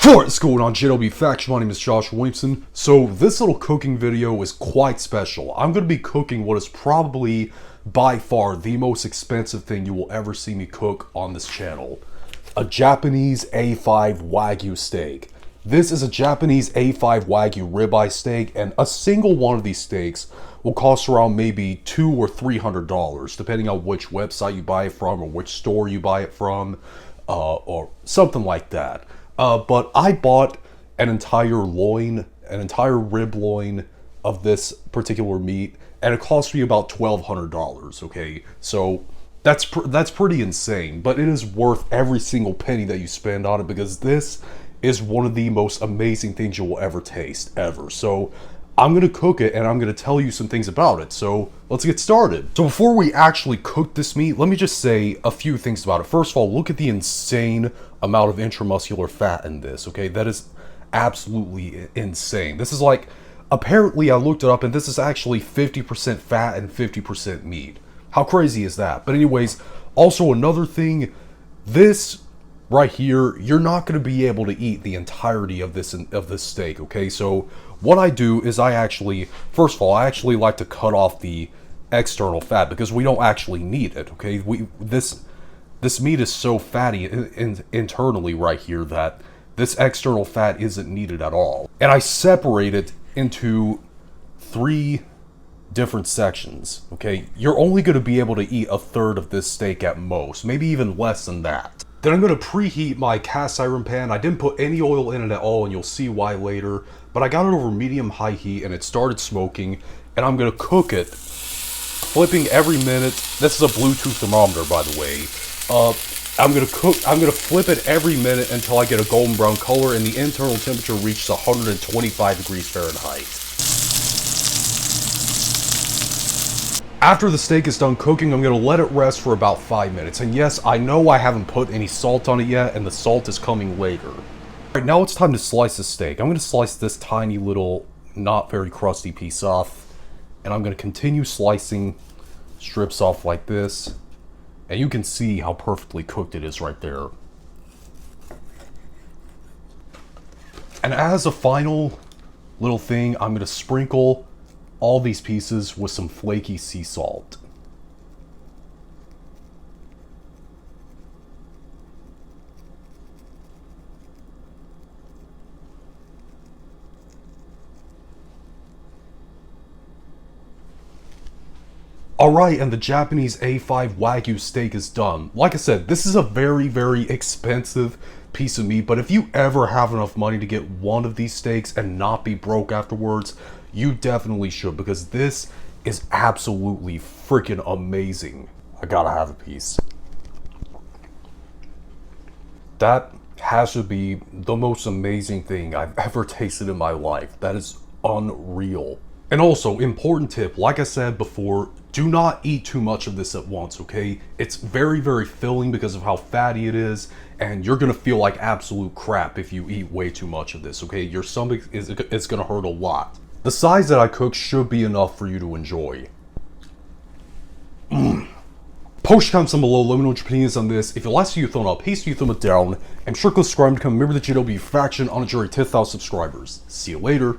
What's going on, JW Faction? My name is Josh Williamson. So this little cooking video is quite special. I'm going to be cooking what is probably by far the most expensive thing you will ever see me cook on this channel. A Japanese A5 Wagyu steak. This is a Japanese A5 Wagyu ribeye steak, and a single one of these steaks will cost around maybe $200 or $300, depending on which website you buy it from or which store you buy it from, or something like that. But I bought an entire rib loin of this particular meat, and it cost me about $1,200. Okay, so that's pretty insane, but it is worth every single penny that you spend on it, because this is one of the most amazing things you will ever taste, ever. So I'm gonna cook it, and I'm gonna tell you some things about it. So let's get started. So before we actually cook this meat, let me just say a few things about it. First of all, look at the insane amount of intramuscular fat in this, okay? That is absolutely insane. This is like, apparently I looked it up, and this is actually 50% fat and 50% meat. How crazy is that? But anyways, also another thing, this right here, you're not going to be able to eat the entirety of this steak, okay? So what I do is first of all, I actually like to cut off the external fat, because we don't actually need it, okay? This meat is so fatty internally right here that this external fat isn't needed at all. And I separate it into 3 different sections, okay? You're only going to be able to eat a third of this steak at most, maybe even less than that. Then I'm going to preheat my cast iron pan. I didn't put any oil in it at all, and you'll see why later. But I got it over medium-high heat, and it started smoking. And I'm going to cook it, flipping every minute. This is a Bluetooth thermometer, by the way. I'm going to flip it every minute until I get a golden brown color, and the internal temperature reaches 125 degrees Fahrenheit. After the steak is done cooking, I'm going to let it rest for about 5 minutes. And yes, I know I haven't put any salt on it yet, and the salt is coming later. Alright, now it's time to slice the steak. I'm going to slice this tiny little, not very crusty piece off. And I'm going to continue slicing strips off like this. And you can see how perfectly cooked it is right there. And as a final little thing, I'm going to sprinkle all these pieces with some flaky sea salt. Alright, and the Japanese A5 Wagyu steak is done. Like I said, this is a very, very expensive piece of meat, but if you ever have enough money to get one of these steaks and not be broke afterwards, you definitely should, because this is absolutely freaking amazing. I gotta have a piece. That has to be the most amazing thing I've ever tasted in my life. That is unreal. And also, important tip, like I said before, do not eat too much of this at once, okay? It's very, very filling because of how fatty it is, and you're gonna feel like absolute crap if you eat way too much of this, okay? Your stomach it's gonna hurt a lot. The size that I cook should be enough for you to enjoy. Post your comments down below, let me know what your opinion is on this. If you like, see you thumb up, hey, see you thumb it down, and sure, click subscribe to become a member of the JW Faction on a journey to 10,000 subscribers. See you later.